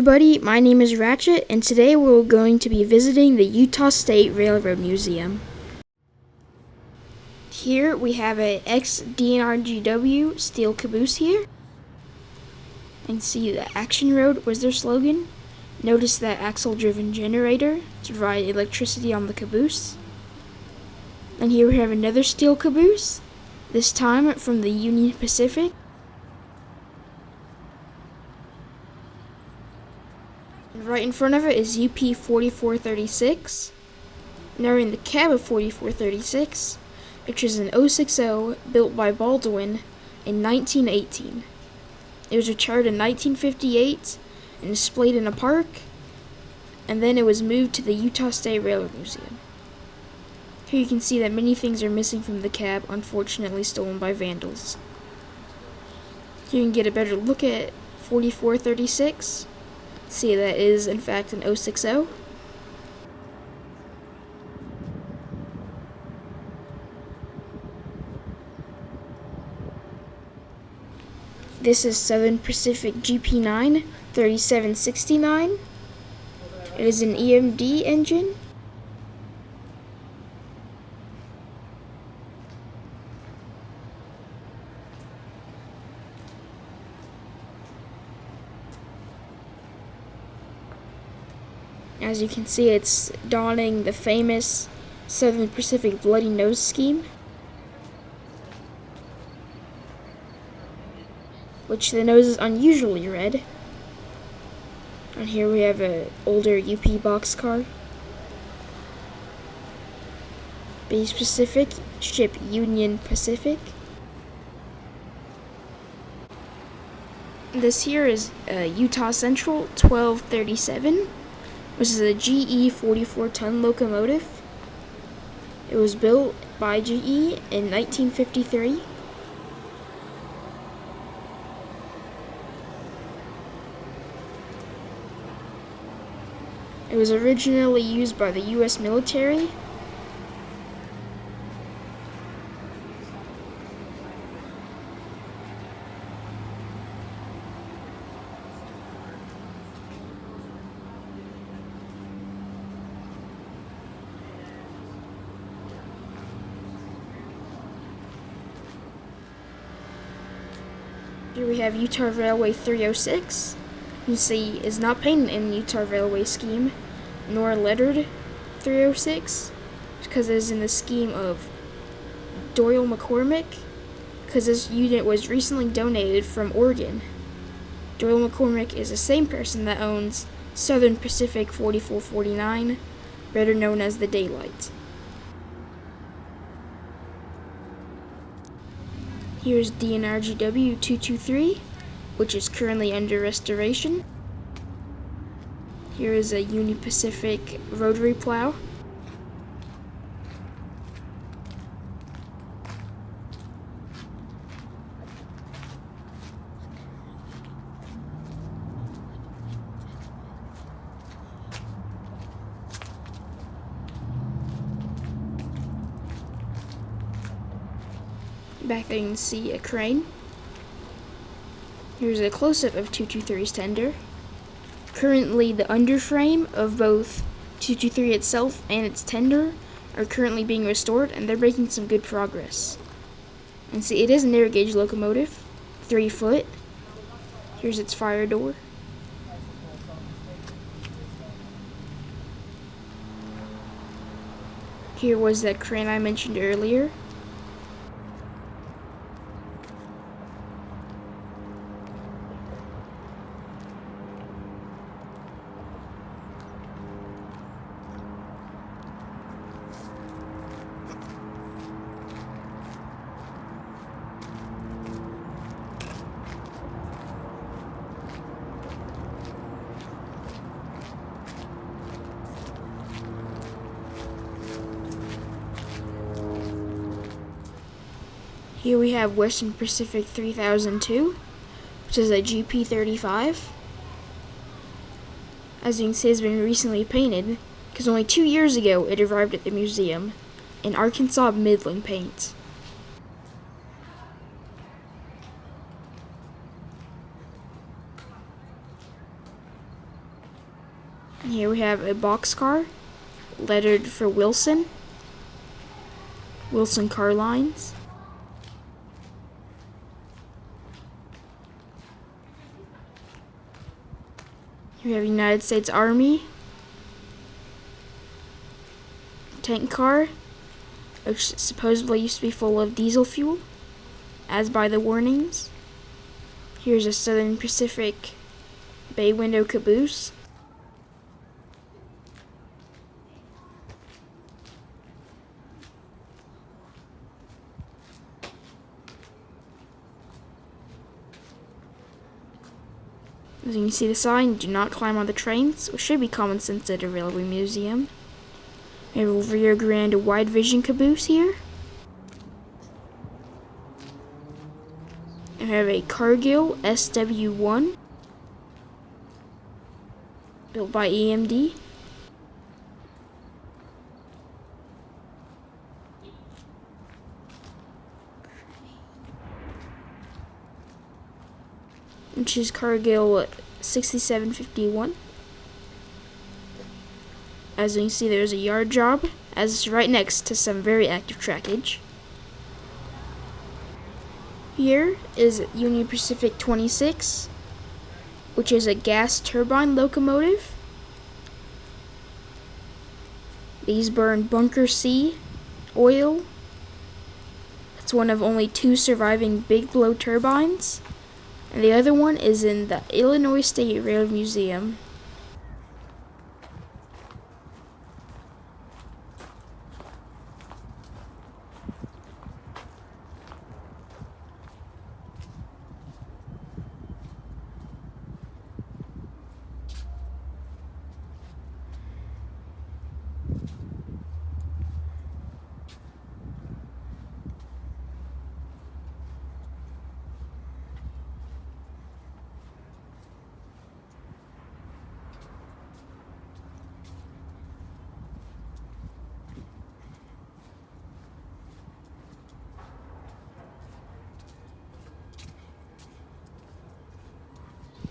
everybody, my name is Ratchet, and today we're going to be visiting the Utah State Railroad Museum. Here we have a ex-DNRGW steel caboose here. And see, the Action Road was their slogan. Notice that axle-driven generator to provide electricity on the caboose. And here we have another steel caboose, this time from the Union Pacific. Right in front of it is UP 4436. Now we're in the cab of 4436, which is an 060 built by Baldwin in 1918. It was retired in 1958 and displayed in a park, and then it was moved to the Utah State Railroad Museum. Here you can see that many things are missing from the cab, unfortunately stolen by vandals. Here you can get a better look at 4436. See, that is in fact an 060. This is Southern Pacific GP9 3769. It is an EMD engine. As you can see, it's donning the famous Southern Pacific Bloody Nose scheme, which the nose is unusually red. And here we have an older UP boxcar. Base Pacific, ship Union Pacific. This here is Utah Central 1237. This is a GE 44-ton locomotive. It was built by GE in 1953. It was originally used by the U.S. military. Here we have Utah Railway 306. You can see is not painted in Utah Railway scheme, nor lettered 306, because it is in the scheme of Doyle McCormick, because this unit was recently donated from Oregon. Doyle McCormick is the same person that owns Southern Pacific 4449, better known as the Daylight. Here's DNRGW 223, which is currently under restoration. Here is a Union Pacific rotary plow. Back there you can see a crane. Here's a close-up of 223's tender. Currently the underframe of both 223 itself and its tender are currently being restored, and they're making some good progress. And see, it is a narrow gauge locomotive, 3 foot. Here's its fire door. Here was that crane I mentioned earlier. Here we have Western Pacific 3002, which is a GP35. As you can see, it's been recently painted, because only 2 years ago it arrived at the museum in Arkansas Midland paint. Here we have a boxcar, lettered for Wilson Car Lines. Here we have United States Army tank car, which supposedly used to be full of diesel fuel, as by the warnings. Here's a Southern Pacific bay window caboose. As you can see the sign, do not climb on the trains, which should be common sense at a railway museum. We have a Rio Grande wide vision caboose here. We have a Cargill SW1, built by EMD. Which is Cargill 6751. As you can see, there's a yard job, as it's right next to some very active trackage. Here is Union Pacific 26, which is a gas turbine locomotive. These burn bunker C oil. It's one of only 2 surviving big blow turbines, and the other one is in the Illinois State Rail Museum.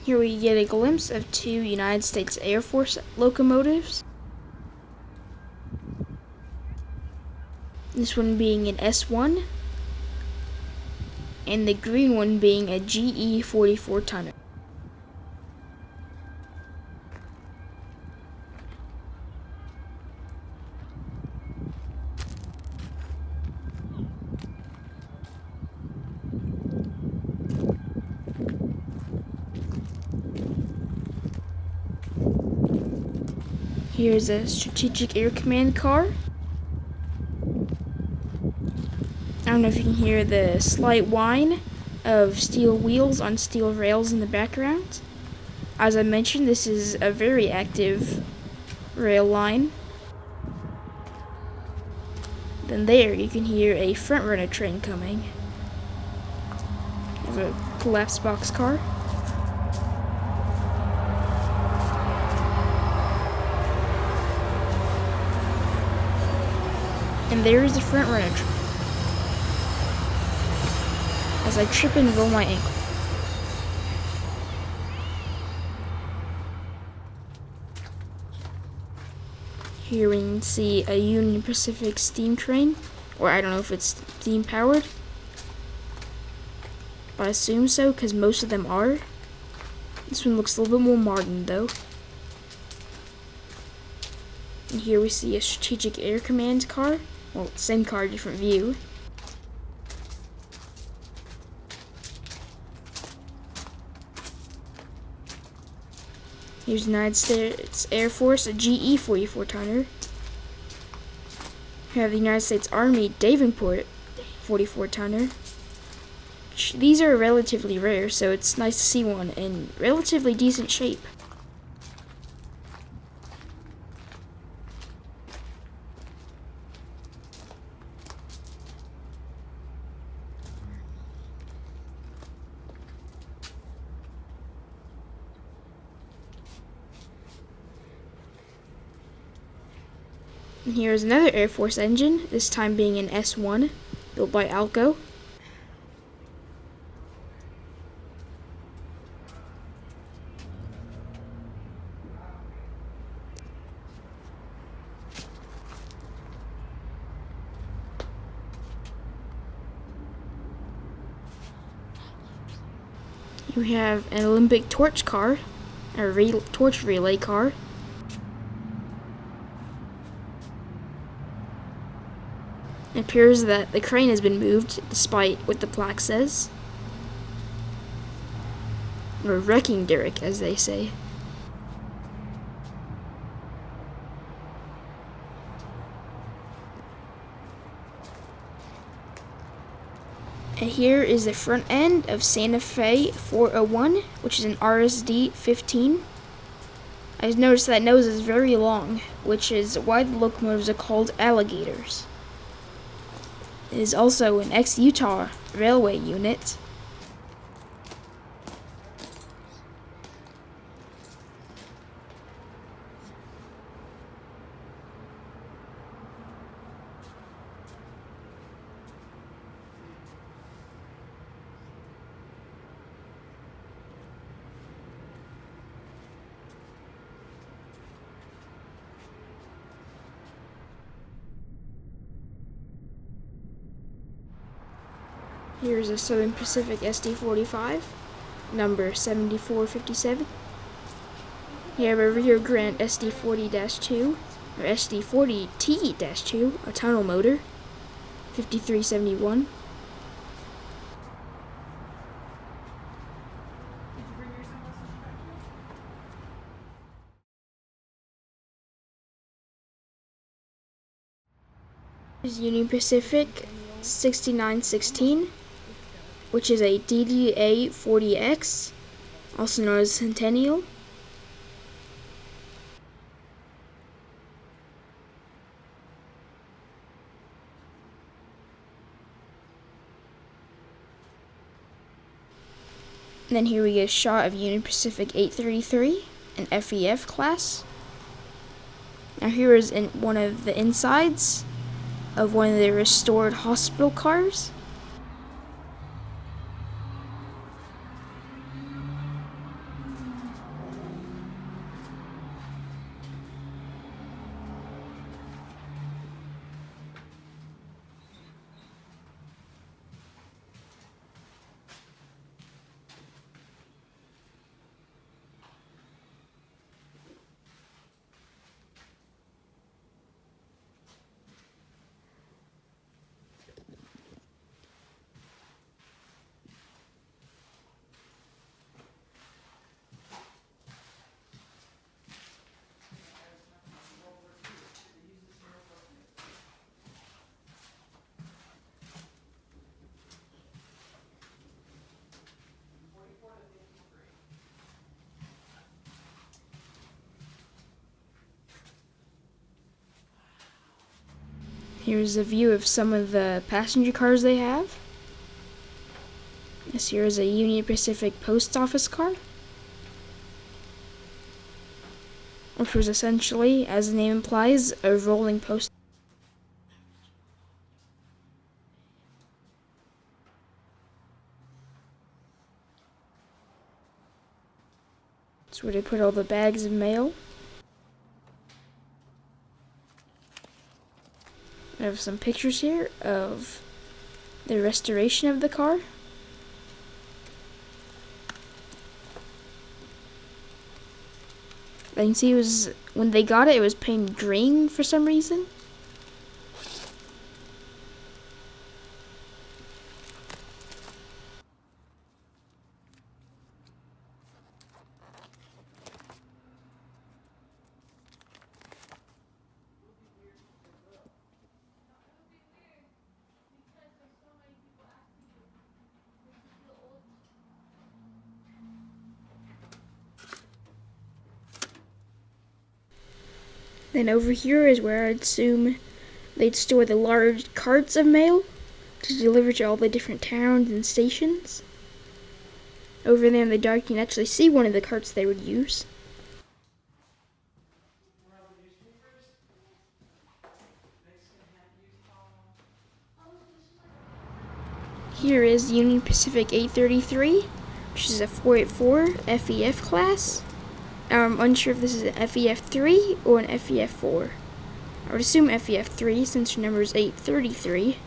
Here we get a glimpse of 2 United States Air Force locomotives. This one being an S1, and the green one being a GE 44-tonner. Here's a Strategic Air Command car. I don't know if you can hear the slight whine of steel wheels on steel rails in the background. As I mentioned, this is a very active rail line. Then there, you can hear a front runner train coming. We have a collapsed boxcar. And there is the front runner train. As I trip and roll my ankle. Here we can see a Union Pacific steam train, or I don't know if it's steam powered, but I assume so because most of them are. This one looks a little bit more modern though. And here we see a Strategic Air Command car. Well, same car, different view. Here's United States Air Force, a GE 44-tonner. We have the United States Army Davenport 44-tonner. These are relatively rare, so it's nice to see one in relatively decent shape. And here's another Air Force engine, this time being an S1, built by Alco. You have an Olympic torch car, a torch relay car. It appears that the crane has been moved, despite what the plaque says. Or wrecking derrick, as they say. And here is the front end of Santa Fe 401, which is an RSD 15. I've noticed that nose is very long, which is why the locomotives are called alligators. It is also an ex-Utah railway unit. Here's a Southern Pacific SD45, number 7457. You have a Rio Grande SD40-2, or SD40T-2, a tunnel motor, 5371. Here's Union Pacific 6916. Which is a DDA 40X, also known as Centennial. And then here we get a shot of Union Pacific 833, an FEF class. Now here is one of the insides of one of the restored hospital cars. Here's a view of some of the passenger cars they have. This here is a Union Pacific post office car, which was essentially, as the name implies, a rolling post. It's where they put all the bags of mail. I have some pictures here of the restoration of the car. I can see it was, when they got it, it was painted green for some reason. Then over here is where I'd assume they'd store the large carts of mail to deliver to all the different towns and stations. Over there in the dark, you can actually see one of the carts they would use. Here is Union Pacific 833, which is a 484 FEF class. I'm unsure if this is an FEF3 or an FEF4. I would assume FEF3 since your number is 833.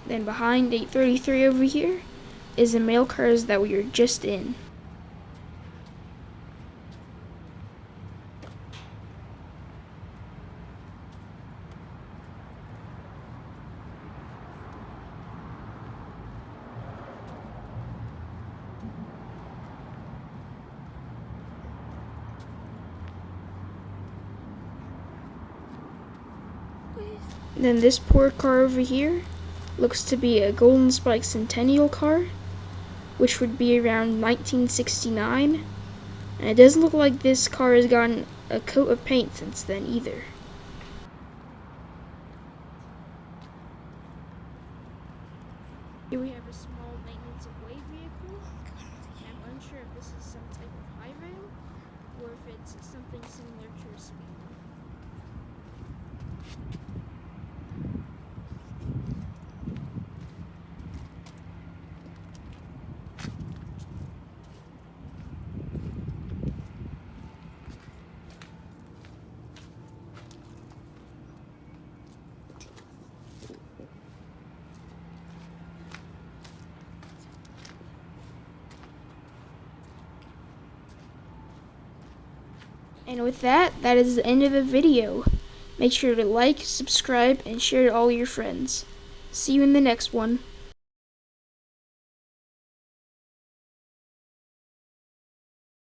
Then behind 833 over here is the mail cars that we were just in. Then this poor car over here looks to be a Golden Spike Centennial car, which would be around 1969. And it doesn't look like this car has gotten a coat of paint since then either. Here we have a small maintenance of way vehicle. I'm unsure if this is some type of high ram or if it's something similar to a speed. And with that, that is the end of the video. Make sure to like, subscribe, and share to all your friends. See you in the next one.